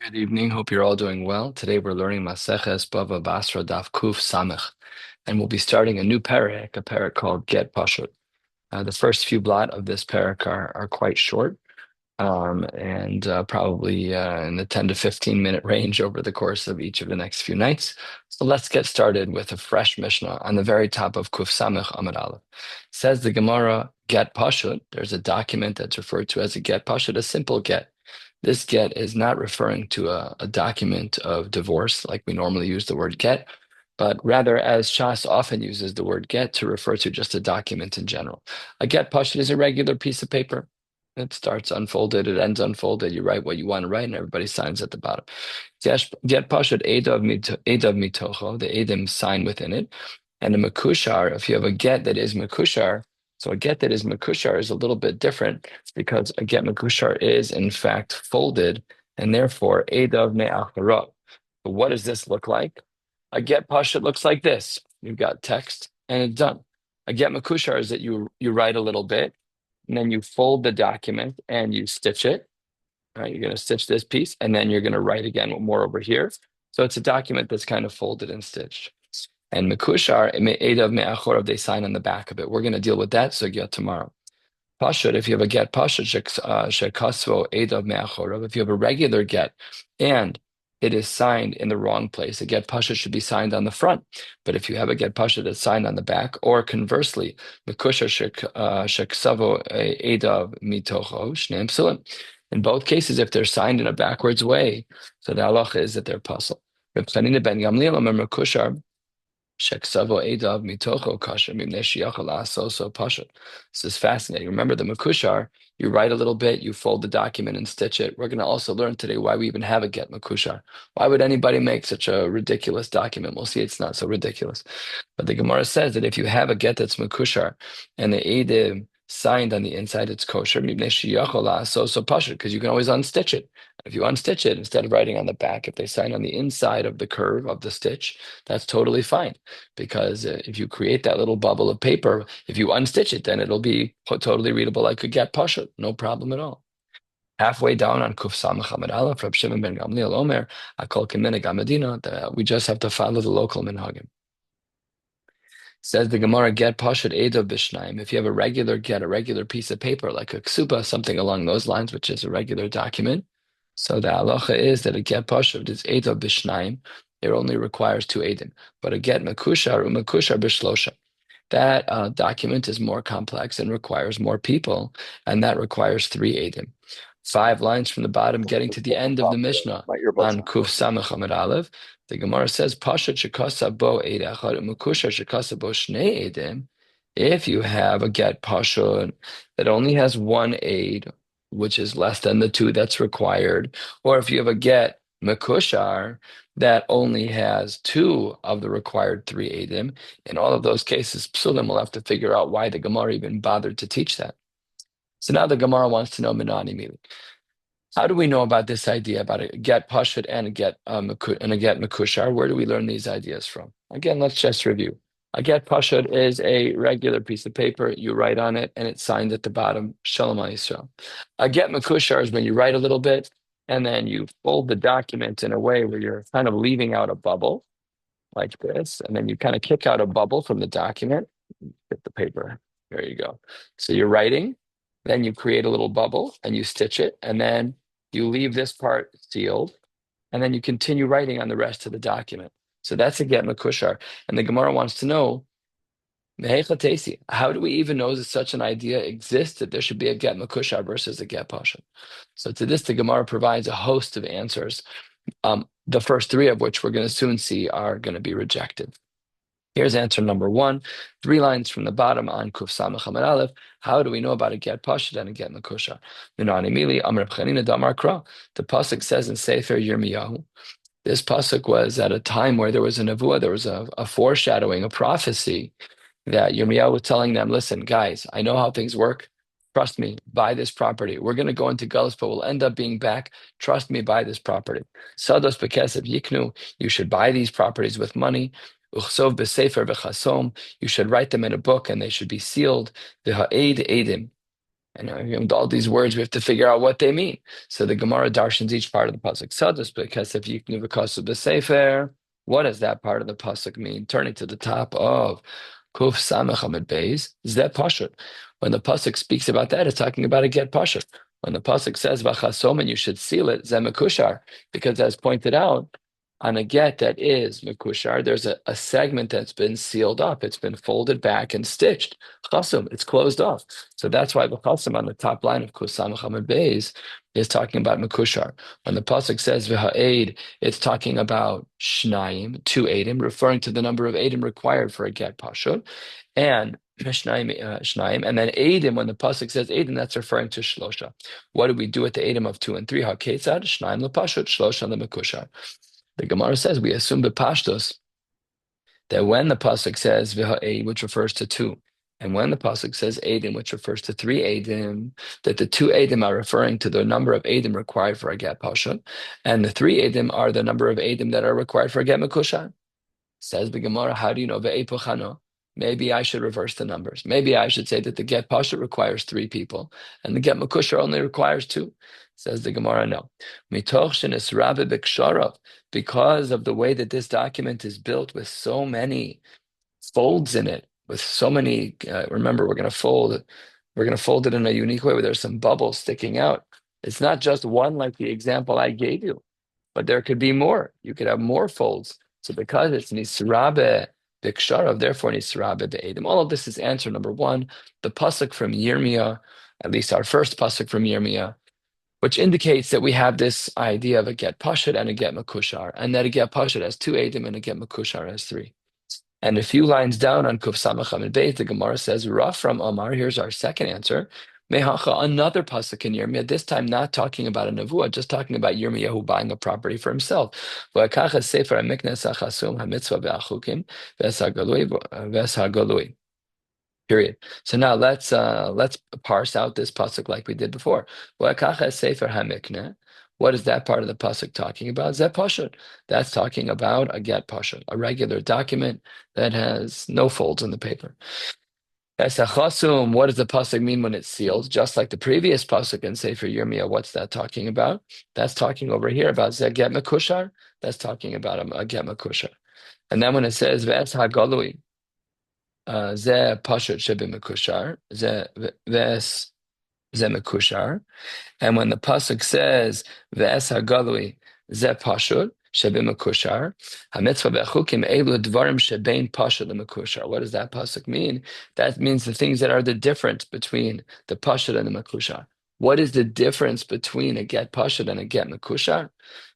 Good evening. Hope you're all doing well. Today we're learning Maseches Bava Basra Daf Kuf Samech, and we'll be starting a new parak, a parak called Get Pashut. The first few blot of this parak are quite short, and probably in the 10 to 15 minute range over the course of each of the next few nights. So let's get started with a fresh Mishnah on the very top of Kuf Samech Amud Aleph. Says the Gemara, Get Pashut. There's a document that's referred to as a Get Pashut, a simple get. This get is not referring to a document of divorce like we normally use the word get, but rather, as Shas often uses the word get to refer to just a document in general. A get pashut is a regular piece of paper. It starts unfolded, it ends unfolded. You write what you want to write, and everybody signs at the bottom. Get pashut edav mitocho, the edim sign within it. And a mekushar, if you have a get that is mekushar, so a get that is mekushar is a little bit different because a get mekushar is in fact folded, and therefore edav me'acharot. But what does this look like? A get pashut looks like this. You've got text and it's done. A get mekushar is that you write a little bit and then you fold the document and you stitch it. Right, you're going to stitch this piece and then you're going to write again more over here. So it's a document that's kind of folded and stitched. And mekushar, edav me'achorov, they sign on the back of it. We're going to deal with that sugya tomorrow. Pashut, if you have a get pashut, shekasvo edav me'achorov, if you have a regular get and it is signed in the wrong place, a get pashut should be signed on the front. But if you have a get pashut that's signed on the back, or conversely, mekushar sheksavo edav mitocho shneim psulim. In both cases, if they're signed in a backwards way, so the halacha is that they're puzzle. Reb Chanina ben Gamliel omer mekushar sheksavo edav mitocho kasher mimnei sheyachal la'asos pashut. This is fascinating. Remember the mekushar, you write a little bit, you fold the document and stitch it. We're going to also learn today why we even have a get mekushar. Why would anybody make such a ridiculous document? We'll see it's not so ridiculous. But the Gemara says that if you have a get that's mekushar and the edim signed on the inside, it's kosher, because you can always unstitch it. If you unstitch it, instead of writing on the back, if they sign on the inside of the curve of the stitch, that's totally fine. Because if you create that little bubble of paper, if you unstitch it, then it'll be totally readable like a get pashut, no problem at all. Halfway down on Kuf Samach Amud Aleph, Reb Shimon ben Gamliel Omer, Akol Keminhag Hamadina, we just have to follow the local minhagim. Says the Gemara, get pashut edav b'shnaim. If you have a regular get, a regular piece of paper like a ksuba, something along those lines, which is a regular document. So the halacha is that a get pashut is edav b'shnaim. It only requires two edim. But a get mekushar b'shlosha. That document is more complex and requires more people, and that requires three edim. 5 lines from the bottom, getting to the end of the Mishnah on Kuf Samach Amud Aleph. The Gemara says, Pashat shekasa bo eid echad umukusha shekasa bo shnei edim. If you have a get pashut that only has one aid, which is less than the 2 that's required, or if you have a get mekushar that only has 2 of the required 3 edim, in all of those cases, psulim will have to figure out why the Gemara even bothered to teach that. So now the Gemara wants to know Minani Mili. How do we know about this idea about a get pashut and a get mekushar? Where do we learn these ideas from? Again, let's just review. A get pashut is a regular piece of paper. You write on it, and it's signed at the bottom. Shalom Yisrael. A get mekushar is when you write a little bit, and then you fold the document in a way where you're kind of leaving out a bubble, like this, and then you kind of kick out a bubble from the document. Get the paper. There you go. So you're writing. Then you create a little bubble and you stitch it, and then you leave this part sealed, and then you continue writing on the rest of the document. So that's a get mekushar. And the Gemara wants to know, how do we even know that such an idea exists, that there should be a get mekushar versus a get pashut? So to this, the Gemara provides a host of answers, the first 3 of which we're going to soon see are going to be rejected. Here's answer number 1, 3 lines from the bottom on Kuf Samach Amud Aleph. How do we know about a get pashut and a get mekushar? The pasuk says in Sefer Yirmiyahu, this pasuk was at a time where there was a nevuah, there was a foreshadowing, a prophecy that Yirmiyahu was telling them, listen, guys, I know how things work. Trust me, buy this property. We're going to go into Galus, but we'll end up being back. Trust me, buy this property. Sados bekesef yiknu, you should buy these properties with money. Uchsov b'sefer v'chasom, you should write them in a book and they should be sealed. V'ha'ed edim, And with all these words, we have to figure out what they mean. So the Gemara darshans each part of the pasuk. Sadus, because if you can v'kasu b'sefer, what does that part of the pasuk mean? Turning to the top of Kuf Samach Amid Beis, Zeh Pashut. When the pasuk speaks about that, it's talking about a get pashut. When the pasuk says v'chasom and you should seal it, Zeh Mekushar, because as pointed out, on a get that is mekushar, there's a segment that's been sealed up. It's been folded back and stitched. Chasum, it's closed off. So that's why the chasum on the top line of Kusam Chamad Beis is talking about mekushar. When the pasuk says v'ha'ed, it's talking about shnayim, two edim, referring to the number of edim required for a get pashut, and shnayim, and then edim. When the pasuk says edim, that's referring to shlosha. What do we do with the edim of 2 and 3? Haketzad shnayim lepashut, shlosha lemekushar. The Gemara says we assume b'pashtos that when the pasuk says v'ha'ed, which refers to 2, and when the pasuk says edim, which refers to 3 edim, that the 2 edim are referring to the number of edim required for a get pashut, and the 3 edim are the number of edim that are required for a get mekushan. Says the Gemara, how do you know ve'epochano? Maybe I should reverse the numbers. Maybe I should say that the get pashut requires 3 people, and the get mekusha only requires 2. Says the Gemara, no. Mitoch shenisrabe b'ksharav, because of the way that this document is built with so many folds in it, with so many. Remember, we're going to fold it. We're going to fold it in a unique way where there's some bubbles sticking out. It's not just one like the example I gave you, but there could be more. You could have more folds. So because it's nisrabe b'ksharav, therefore nisrabe be'edim. All of this is answer number 1. The pasuk from Yirmiyah, at least our first pasuk from Yirmiyah, which indicates that we have this idea of a get pashut and a get makushar, and that a get pashut has 2 edim and a get makushar has 3. And a few lines down on Kuf Samach Amid Beis, the Gemara says, Ra from Omar, here's our second answer. Mehacha, another pasuk in Yirmiyah, this time not talking about a nevuah, just talking about Yirmiyahu buying a property for himself. V'akacha sefer hamiknes achasum hamitzvah ve'achukim v'eshagalui. Period. So now let's parse out this pasuk like we did before. V'akacha sefer hamikne. What is that part of the pasuk talking about? Zeh pashut. That's talking about a get pashut, a regular document that has no folds in the paper. Esachasum, what does the pasuk mean when it's sealed? Just like the previous pasuk in Sefer Yirmiyah, what's that talking about? That's talking over here about Zeh get mekushar. That's talking about a get mekushar. And then when it says Ves hagalui, Zeh pashut shebi mekushar, Ves mekushar. And when the pasuk says Ves hagalui, Zeh pashut shebi mekushar, hamitzvah bechukim elu dvarim shebein pashut lemekushar. What does that pasuk mean? That means the things that are the difference between the pashut and the mekushar. What is the difference between a get pashut and a get mekushar?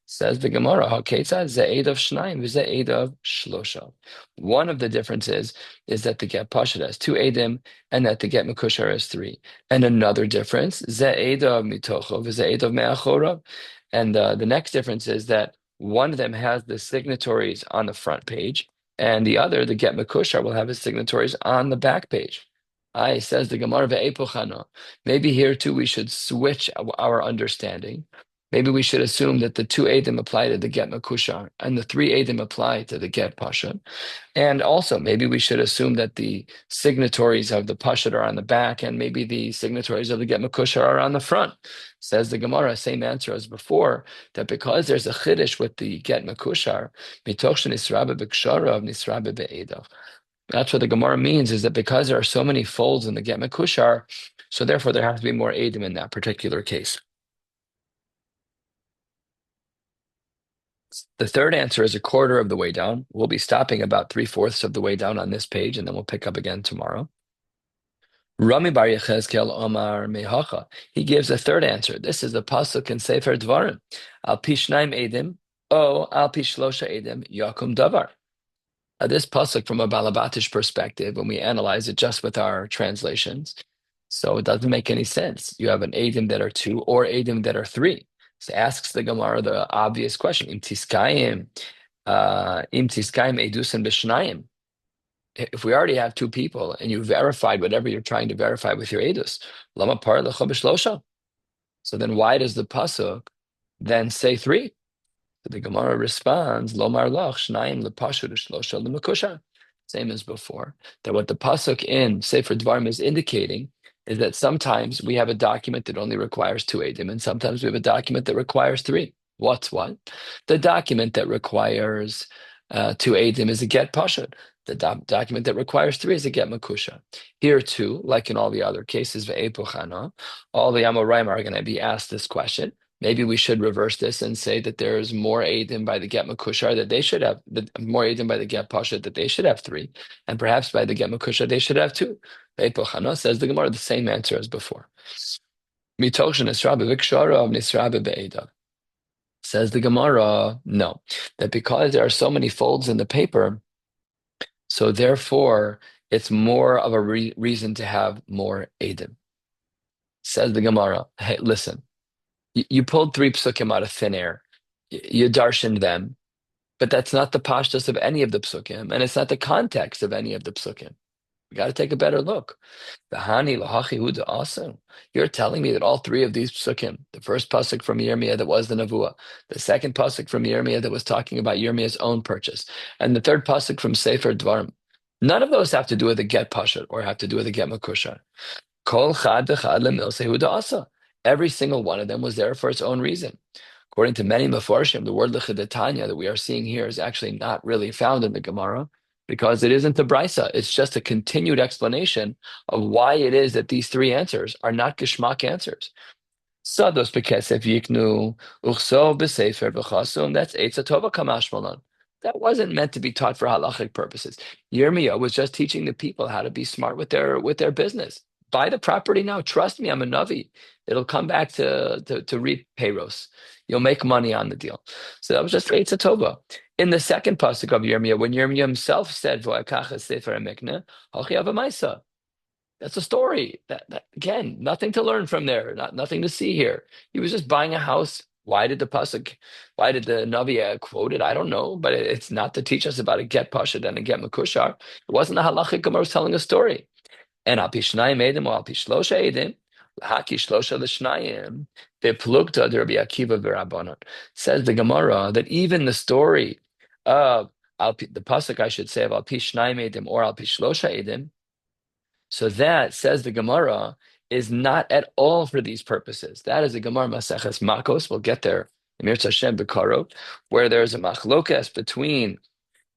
Says the Gemara, "Haketzad ze'ed of shnayim v'ze'ed of shlosha." One of the differences is that the get pashut has 2 edim and that the get mekushar has 3. And another difference, ze'ed of mitocho v'ze'ed of me'achorav. And the next difference is that one of them has the signatories on the front page, and the other, the get mekushar, will have his signatories on the back page. I says the Gemara ve'epochano. Maybe here too we should switch our understanding. Maybe we should assume that the 2 edim apply to the get mekushar and the 3 edim apply to the get pashut. And also, maybe we should assume that the signatories of the pashut are on the back, and maybe the signatories of the get mekushar are on the front. Says the Gemara, same answer as before, that because there's a chiddush with the get mekushar, mitoch nisrabe b'ksharav nisrabe be'edav. That's what the Gemara means, is that because there are so many folds in the get mekushar, so therefore there has to be more edim in that particular case. The third answer is a quarter of the way down. We'll be stopping about 3/4 of the way down on this page, and then we'll pick up again tomorrow. Rami Bar Yechezkel Omar Mehacha. He gives a third answer. This is the pasuk in Sefer Dvarim. Al pi shnaim edim, o al pi shlosha edim yakum davar. This pasuk, from a Balabatish perspective, when we analyze it just with our translations, so it doesn't make any sense. You have an edim that are 2 or edim that are 3. So asks the Gemara the obvious question: Im tiskayim edusim b'shnayim. If we already have 2 people and you verified whatever you're trying to verify with your edus, lama par lecha b'shlosha. So then why does the pasuk then say 3? So the Gemara responds, Lomar lach shnayim lepashut shlosha lemekusha. Same as before. That what the pasuk in Sefer Dvarim is indicating is that sometimes we have a document that only requires two edim, and sometimes we have a document that requires three. What's what? The document that requires two edim is a get pashut. The document that requires three is a get makusha. Here too, like in all the other cases, ve'epuchana, all the Amoraim are going to be asked this question. Maybe we should reverse this and say that there's more edim by the get makushar that they should have, more edim by the get pashut that they should have three, and perhaps by the get makusha they should have two. Ve'epuchana says the Gemara the same answer as before. Mitoch shenisra b'vikshara of nisra be'edav. Says the Gemara, no, that because there are so many folds in the paper, so therefore it's more of a reason to have more edim. Says the Gemara, hey, listen, you pulled three psukim out of thin air, you darshaned them, but that's not the pashtus of any of the psukim, and it's not the context of any of the psukim. We got to take a better look. You're telling me that all three of these psukim, the first pasuk from Yirmiyah that was the Nevuah, the second pasuk from Yirmiyah that was talking about Yirmiyah's own purchase, and the third pasuk from Sefer Dvarim, none of those have to do with a get pashut or have to do with a get makusha. Kol chad v'chad lemilsehu da'asa. Every single one of them was there for its own reason. According to many Mefarshim, the word L'chidetanya that we are seeing here is actually not really found in the Gemara because it isn't the Brisa. It's just a continued explanation of why it is that these three answers are not Geshmak answers. Sados bekesef yiknu, uchso b'sefer v'chasum, that's Eitza Tova kamashmalon. That wasn't meant to be taught for halachic purposes. Yirmiyah was just teaching the people how to be smart with their business. Buy the property now. Trust me, I'm a Navi. It'll come back to reap payros. You'll make money on the deal. So that was just Eitza Tova. In the second pasuk of Yirmiyah, when Yirmiyah himself said, "Vo'akacha sefer emekne, hachi avamaisa." That's a story. That again, nothing to learn from there. Nothing to see here. He was just buying a house. Why did the Navi quote it? I don't know, but it's not to teach us about a get pashut and a get makushar. It wasn't a halachic Gemara was telling a story. And al pishnayim edim or al pishlosha edim, haki shlosha l'shnayim beplugta Rabbi Akiva v'Rabbanon. Says the Gemara that even the story of the pasuk, I should say, of al pishnayim edim or al pishlosha edim. So that, says the Gemara, is not at all for these purposes. That is a Gemara Maseches Makos. We'll get there, Emir Hashem Bekarot, where there's a machlokas between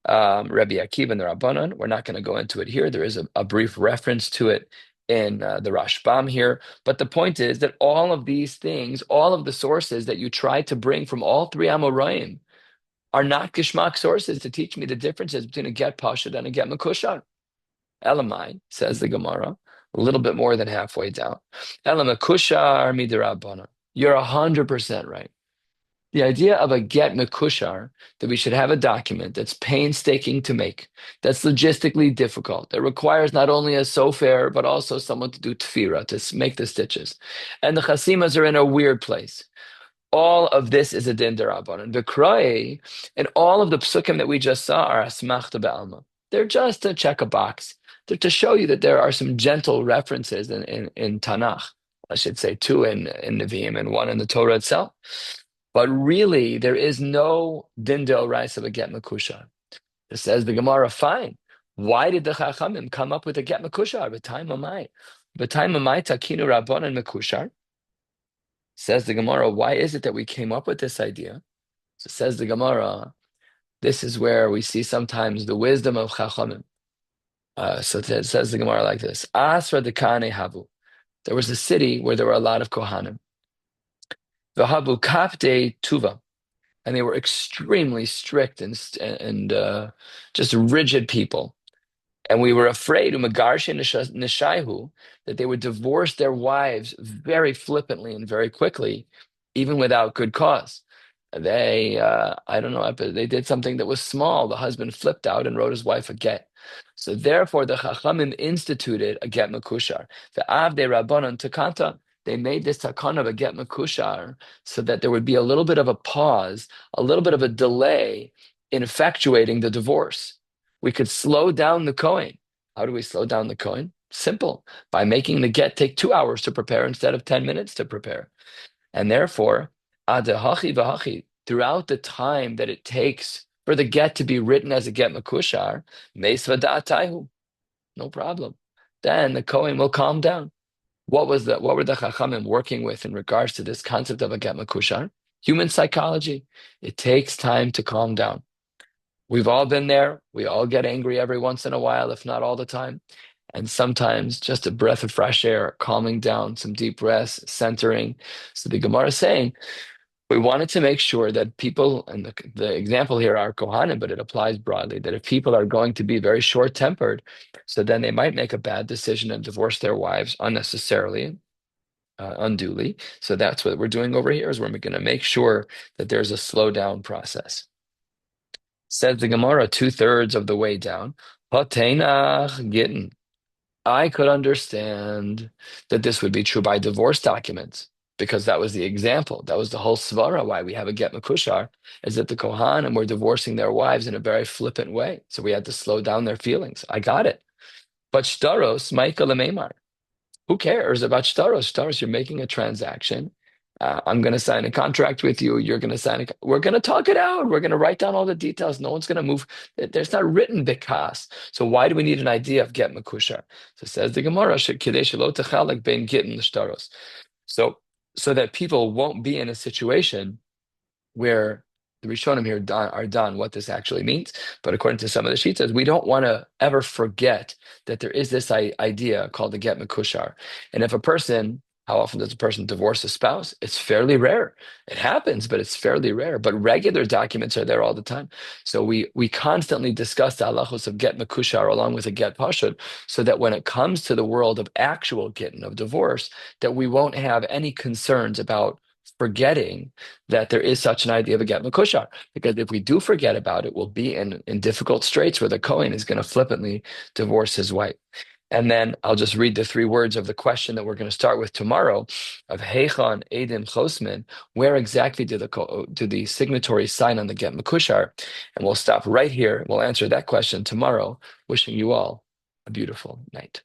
Rabbi Akiva and the Rabbanon. We're not going to go into it here. There is a brief reference to it in the Rashbam here. But the point is that all of these things, all of the sources that you try to bring from all three Amoraim are not Geshmak sources to teach me the differences between a get pashut and a get makushar. Elamai, says the Gemara, a little bit more than halfway down. Elamakushar midirabana. You're 100% right. The idea of a get mekushar, that we should have a document that's painstaking to make, that's logistically difficult, that requires not only a sofer, but also someone to do tefira, to make the stitches. And the chasimas are in a weird place. All of this is a din derabanan. The kroi and all of the psukim that we just saw are asmachta be'alma. They're just to check a box. They're to show you that there are some gentle references in Tanakh. I should say two in Nevi'im and one in the Torah itself. But really, there is no din d'oraisa of a get makusha. It says the Gemara, fine. Why did the Chachamim come up with a get makushar? B'tayim amai. B'tayim amai takinu rabban and makushar. Says the Gemara, why is it that we came up with this idea? So says the Gemara, this is where we see sometimes the wisdom of Chachamim. So it says the Gemara like this: Asra dekane havu. There was a city where there were a lot of Kohanim. V'habu kapde tuva, and they were extremely strict and just rigid people. And we were afraid u'megarshe nishayhu, that they would divorce their wives very flippantly and very quickly, even without good cause. They, I don't know, they did something that was small. The husband flipped out and wrote his wife a get. So therefore, the Chachamim instituted a get makushar. The Avdei Rabbanon Takanta, they made this takana of a get makushar so that there would be a little bit of a pause, a little bit of a delay in effectuating the divorce. We could slow down the kohen. How do we slow down the kohen? Simple, by making the get take 2 hours to prepare instead of 10 minutes to prepare. And therefore, adahachi v'hachi, throughout the time that it takes for the get to be written as a get makushar, meis v'da'atayhu, no problem. Then the kohen will calm down. what were the Chachamim working with in regards to this concept of a get makushar? Human psychology. It takes time to calm down. We've all been there. We all get angry every once in a while, if not all the time. And sometimes just a breath of fresh air, calming down, some deep breaths, centering. So the Gemara is saying we wanted to make sure that people, and the example here are Kohanim, but it applies broadly, that if people are going to be very short-tempered, so then they might make a bad decision and divorce their wives unnecessarily, unduly. So that's what we're doing over here, is we're going to make sure that there's a slow down process. Says the Gemara, 2/3 of the way down, Hateinach gittin. I could understand that this would be true by divorce documents, because that was the example. That was the whole svara why we have a get makushar, is that the Kohanim were divorcing their wives in a very flippant way. So we had to slow down their feelings. I got it. But shtaros, Michael Lememar. Who cares about shtaros? Shtaros, you're making a transaction. I'm going to sign a contract with you. You're going to sign we're going to talk it out. We're going to write down all the details. No one's going to move. There's not written bikas. So why do we need an idea of get makushar? So says the Gemara, kidei shelo techalek bein gittin l'shtaros. So that people won't be in a situation where the Rishonim here are done what this actually means. But according to some of the shitas, we don't want to ever forget that there is this idea called the get makushar. And if a person, how often does a person divorce a spouse? It's fairly rare. It happens, but it's fairly rare. But regular documents are there all the time. So we constantly discuss the halachos of get makushar along with a get pashut, so that when it comes to the world of actual gittin, of divorce, that we won't have any concerns about forgetting that there is such an idea of a get makushar. Because if we do forget about it, we'll be in difficult straits where the Kohen is going to flippantly divorce his wife. And then I'll just read the 3 words of the question that we're going to start with tomorrow, of Heichon Edim Chosmin. Where exactly do the signatories sign on the get makushar? And we'll stop right here. We'll answer that question tomorrow. Wishing you all a beautiful night.